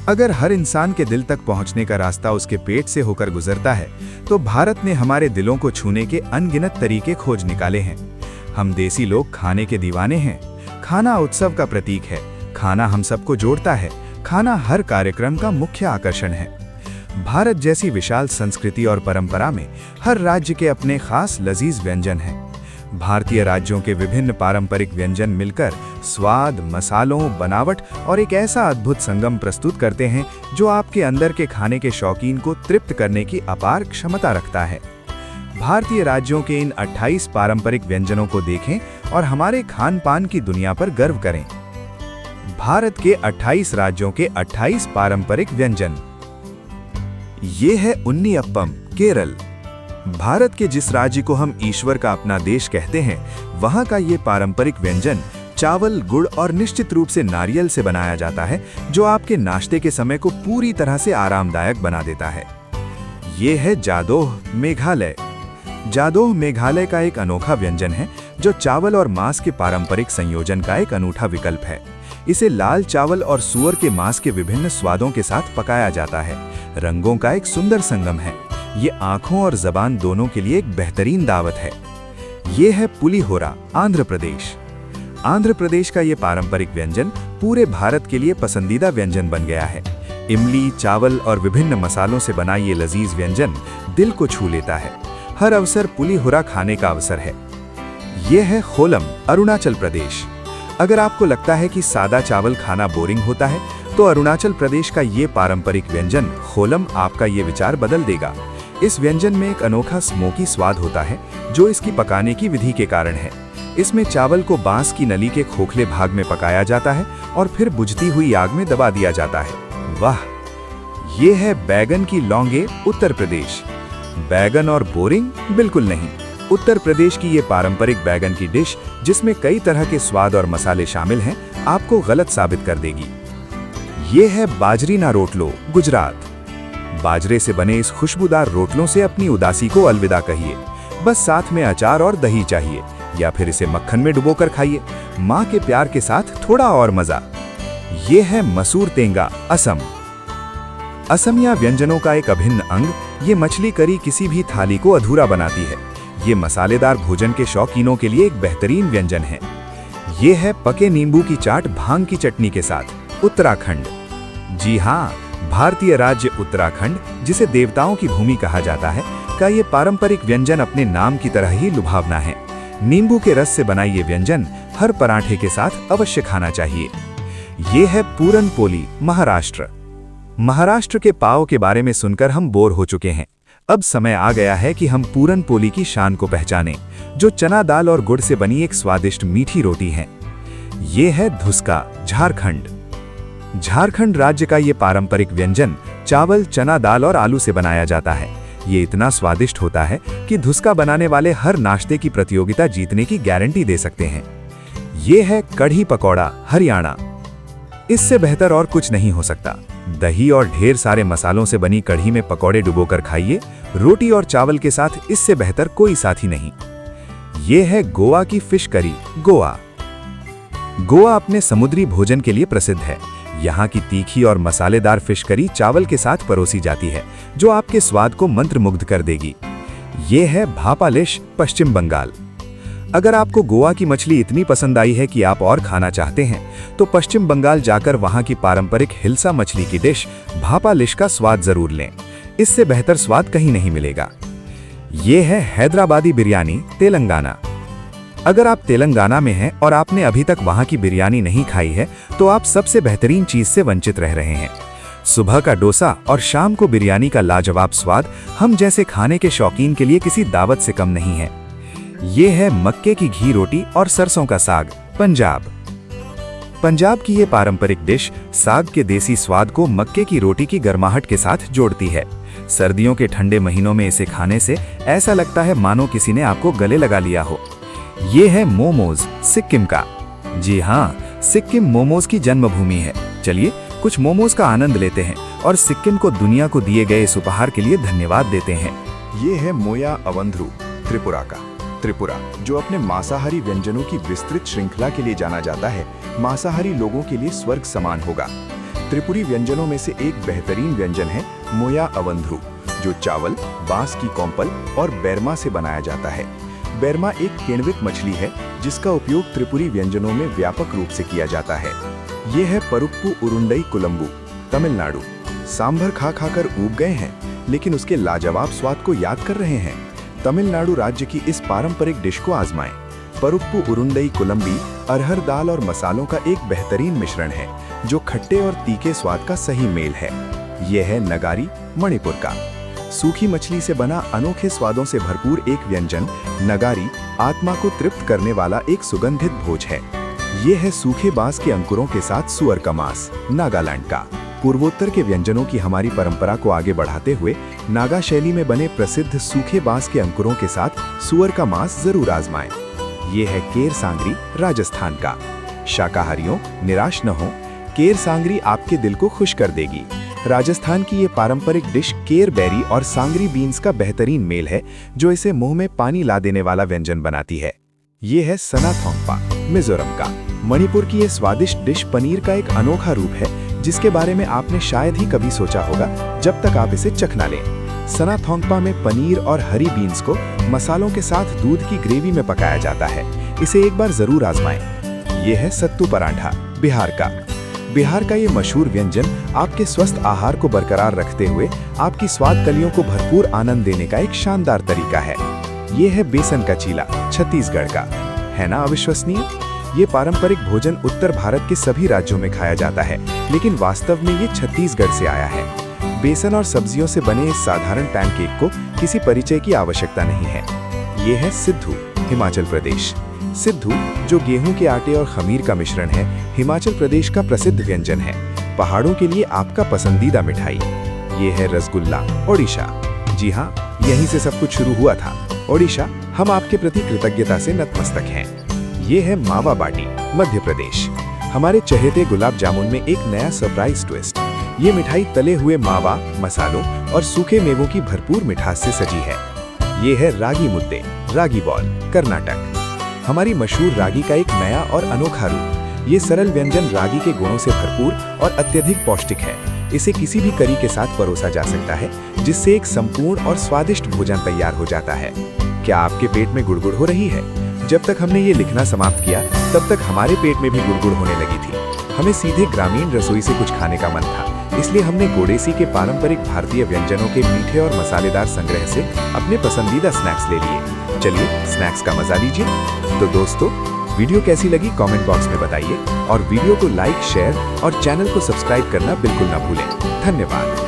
अगर हर इंसान के दिल तक पहुंचने का रास्ता उसके पेट से होकर गुजरता है, तो भारत ने हमारे दिलों को छूने के अनगिनत तरीके खोज निकाले हैं। हम देसी लोग खाने के दीवाने हैं। खाना उत्सव का प्रतीक है। खाना हम सबको जोड़ता है। खाना हर कार्यक्रम का मुख्य आकर्षण है। भारत जैसी विशाल संस्कृति और परंपरा में हर राज्य के अपने खास लजीज व्यंजन हैं। भारतीय राज्यों के विभिन्न पारंपरिक व्यंजन मिलकर स्वाद, मसालों, बनावट और एक ऐसा अद्भुत संगम प्रस्तुत करते हैं जो आपके अंदर के खाने के शौकीन को तृप्त करने की अपार क्षमता रखता है। भारतीय राज्यों के इन 28 पारंपरिक व्यंजनों को देखें और हमारे खान पान की दुनिया पर गर्व करें। भारत के 28 राज्यों के 28 पारंपरिक व्यंजन। ये है उन्नीअप्पम, केरल। भारत के जिस राज्य को हम ईश्वर का अपना देश कहते हैं, वहाँ का ये पारंपरिक व्यंजन चावल, गुड़ और निश्चित रूप से नारियल से बनाया जाता है, जो आपके नाश्ते के समय को पूरी तरह से आरामदायक बना देता है। ये है जादोह, मेघालय। जादोह मेघालय का एक अनोखा व्यंजन है, जो चावल और मांस के पारंपरिक संयोजन का एक अनूठा विकल्प है। इसे लाल चावल और सूअर के मांस के विभिन्न स्वादों के साथ पकाया जाता है। रंगों का एक सुंदर संगम है। ये आंखों और जबान दोनों के लिए एक बेहतरीन दावत है। ये है पुलिहोरा, आंध्र प्रदेश। आंध्र प्रदेश का ये पारंपरिक व्यंजन पूरे भारत के लिए पसंदीदा व्यंजन बन गया है। इमली, चावल और विभिन्न मसालों से बना ये लजीज व्यंजन दिल को छू लेता है। हर अवसर पुलिहोरा खाने का अवसर है। ये है खोलम, अरुणाचल प्रदेश। अगर आपको लगता है कि सादा चावल खाना बोरिंग होता है, तो अरुणाचल प्रदेश का ये पारंपरिक व्यंजन खोलम आपका ये विचार बदल देगा। इस व्यंजन में एक अनोखा स्मोकी स्वाद होता है, जो इसकी पकाने की विधि के कारण है। इसमें चावल को बांस की नली के खोखले भाग में पकाया जाता है और फिर बुझती हुई आग में दबा दिया जाता है। वाह! ये है बैगन की लौंगे, उत्तर प्रदेश। बैगन और बोरिंग बिल्कुल नहीं। उत्तर प्रदेश की ये पारंपरिक बैगन की डिश, जिसमें कई तरह के स्वाद और मसाले शामिल हैं, आपको गलत साबित कर देगी। ये है बाजरीना रोटलो, गुजरात। बाजरे से बने इस खुशबूदार रोटलों से अपनी उदासी को अलविदा कहिए। बस साथ में अचार और दही चाहिए, या फिर इसे मक्खन में डुबोकर खाइए। माँ के प्यार के साथ थोड़ा और मजा। ये है मसूर तेंगा, असम। असमिया व्यंजनों का एक अभिन्न अंग, ये मछली करी किसी भी थाली को अधूरा बनाती है। ये मसालेदार भोजन के शौकीनों के लिए एक बेहतरीन व्यंजन है। ये है पके नींबू की चाट भांग की चटनी के साथ, उत्तराखंड। जी हाँ, भारतीय राज्य उत्तराखंड, जिसे देवताओं की भूमि कहा जाता है, का ये पारंपरिक व्यंजन अपने नाम की तरह ही लुभावना है। नींबू के रस से बना ये व्यंजन हर पराठे के साथ अवश्य खाना चाहिए। ये है पूरन पोली, महाराष्ट्र। महाराष्ट्र के पाव के बारे में सुनकर हम बोर हो चुके हैं। अब समय आ गया है कि हम पूरन पोली की शान को पहचानें, जो चना दाल और गुड़ से बनी एक स्वादिष्ट मीठी रोटी है। ये है धुसका, झारखंड। झारखंड राज्य का ये पारंपरिक व्यंजन चावल, चना दाल और आलू से बनाया जाता है। ये इतना स्वादिष्ट होता है कि धुसका बनाने वाले हर नाश्ते की प्रतियोगिता जीतने की गारंटी दे सकते हैं। ये है कढ़ी पकौड़ा, हरियाणा। इससे बेहतर और कुछ नहीं हो सकता। दही और ढेर सारे मसालों से बनी कढ़ी में पकौड़े डुबोकर खाइए। रोटी और चावल के साथ इससे बेहतर कोई साथी नहीं। ये है गोवा की फिश करी, गोवा। गोवा अपने समुद्री भोजन के लिए प्रसिद्ध है। यहाँ की तीखी और मसालेदार फिश करी चावल के साथ परोसी जाती है, जो आपके स्वाद को मंत्रमुग्ध कर देगी। ये है भापालिश, पश्चिम बंगाल। अगर आपको गोवा की मछली इतनी पसंद आई है कि आप और खाना चाहते हैं, तो पश्चिम बंगाल जाकर वहाँ की पारंपरिक हिल्सा मछली की डिश भापालिश का स्वाद जरूर लें। इससे बेहतर स्वाद कहीं नहीं मिलेगा। ये है हैदराबादी बिरयानी, तेलंगाना। अगर आप तेलंगाना में हैं और आपने अभी तक वहाँ की बिरयानी नहीं खाई है, तो आप सबसे बेहतरीन चीज से वंचित रह रहे हैं। सुबह का डोसा और शाम को बिरयानी का लाजवाब स्वाद हम जैसे खाने के शौकीन के लिए किसी दावत से कम नहीं है। ये है मक्के की घी रोटी और सरसों का साग, पंजाब। पंजाब की ये पारंपरिक डिश साग के देसी स्वाद को मक्के की रोटी की गर्माहट के साथ जोड़ती है। सर्दियों के ठंडे महीनों में इसे खाने से ऐसा लगता है मानो किसी ने आपको गले लगा लिया हो। ये है मोमोज, सिक्किम का। जी हाँ, सिक्किम मोमोज की जन्मभूमि है। चलिए कुछ मोमोज का आनंद लेते हैं और सिक्किम को दुनिया को दिए गए इस उपहार के लिए धन्यवाद देते हैं। ये है मोया अवंध्रु, त्रिपुरा का। त्रिपुरा, जो अपने मांसाहारी व्यंजनों की विस्तृत श्रृंखला के लिए जाना जाता है, मांसाहारी लोगों के लिए स्वर्ग समान होगा। त्रिपुरी व्यंजनों में से एक बेहतरीन व्यंजन है मोया अवंध्रू, जो चावल, बांस की कोम्पल और बैरमा से बनाया जाता है। बैरमा एक किण्वित मछली है जिसका उपयोग त्रिपुरी व्यंजनों में व्यापक रूप से किया जाता है। ये है परुप्पू उरुंडई कुलम्बू, तमिलनाडु। सांभर खा खाकर ऊब गए हैं, लेकिन उसके लाजवाब स्वाद को याद कर रहे हैं? तमिलनाडु राज्य की इस पारंपरिक डिश को आजमाएं। परुप्पू उरुंडई कुलम्बी अरहर दाल और मसालों का एक बेहतरीन मिश्रण है जो खट्टे और तीखे स्वाद का सही मेल है। यह है नगारी, मणिपुर का सूखी मछली से बना अनोखे स्वादों से भरपूर एक व्यंजन। नगारी आत्मा को तृप्त करने वाला एक सुगंधित भोज है। ये है सूखे बांस के अंकुरों के साथ सुअर का मांस, नागालैंड का। पूर्वोत्तर के व्यंजनों की हमारी परंपरा को आगे बढ़ाते हुए नागा शैली में बने प्रसिद्ध सूखे बांस के अंकुरों के साथ सुअर का मांस जरूर आजमाएं। ये है केर सांगरी, राजस्थान का। शाकाहारियों, निराश न हो, केर सांगरी आपके दिल को खुश कर देगी। राजस्थान की ये पारंपरिक डिश केर बेरी और सांगरी बीन्स का बेहतरीन मेल है जो इसे मुंह में पानी ला देने वाला व्यंजन बनाती है। ये है सना थोंगपा, मिजोरम का। मणिपुर की ये स्वादिष्ट डिश पनीर का एक अनोखा रूप है जिसके बारे में आपने शायद ही कभी सोचा होगा जब तक आप इसे चखना लें। सना थोंगपा में पनीर और हरी बीन्स को मसालों के साथ दूध की ग्रेवी में पकाया जाता है। इसे एक बार जरूर आजमाएं। ये है सत्तू पराठा, बिहार का। बिहार का ये मशहूर व्यंजन आपके स्वस्थ आहार को बरकरार रखते हुए आपकी स्वाद कलियों को भरपूर आनंद देने का एक शानदार तरीका है। ये है बेसन का चीला, छत्तीसगढ़ का। है ना अविश्वसनीय? ये पारंपरिक भोजन उत्तर भारत के सभी राज्यों में खाया जाता है, लेकिन वास्तव में ये छत्तीसगढ़ से आया है। बेसन और सब्जियों से बने इस साधारण पैनकेक को किसी परिचय की आवश्यकता नहीं है। ये है सिद्धू, हिमाचल प्रदेश। सिद्धू, जो गेहूं के आटे और खमीर का मिश्रण है, हिमाचल प्रदेश का प्रसिद्ध व्यंजन है। पहाड़ों के लिए आपका पसंदीदा मिठाई। ये है रसगुल्ला, ओडिशा। जी हाँ, यहीं से सब कुछ शुरू हुआ था। ओडिशा, हम आपके प्रति कृतज्ञता से नतमस्तक हैं। ये है मावा बाटी, मध्य प्रदेश। हमारे चहेते गुलाब जामुन में एक नया सरप्राइज ट्विस्ट। ये मिठाई तले हुए मावा, मसालों और सूखे मेवों की भरपूर मिठास से सजी है। ये है रागी मुद्दे, रागी बॉल, कर्नाटक। हमारी मशहूर रागी का एक नया और अनोखा रूप। ये सरल व्यंजन रागी के गुणों से भरपूर और अत्यधिक पौष्टिक है। इसे किसी भी करी के साथ परोसा जा सकता है, जिससे एक संपूर्ण और स्वादिष्ट भोजन तैयार हो जाता है। क्या आपके पेट में गुड़गुड़ हो रही है? जब तक हमने ये लिखना समाप्त किया, तब तक हमारे पेट में भी गुड़गुड़ होने लगी थी। हमें सीधे ग्रामीण रसोई से कुछ खाने का मन था, इसलिए हमने गोडेसी के पारंपरिक भारतीय व्यंजनों के मीठे और मसालेदार संग्रह से अपने पसंदीदा स्नैक्स ले लिए। चलिए स्नैक्स का मजा लीजिए। तो दोस्तों, वीडियो कैसी लगी कमेंट बॉक्स में बताइए और वीडियो को लाइक, शेयर और चैनल को सब्सक्राइब करना बिल्कुल ना भूलें। धन्यवाद।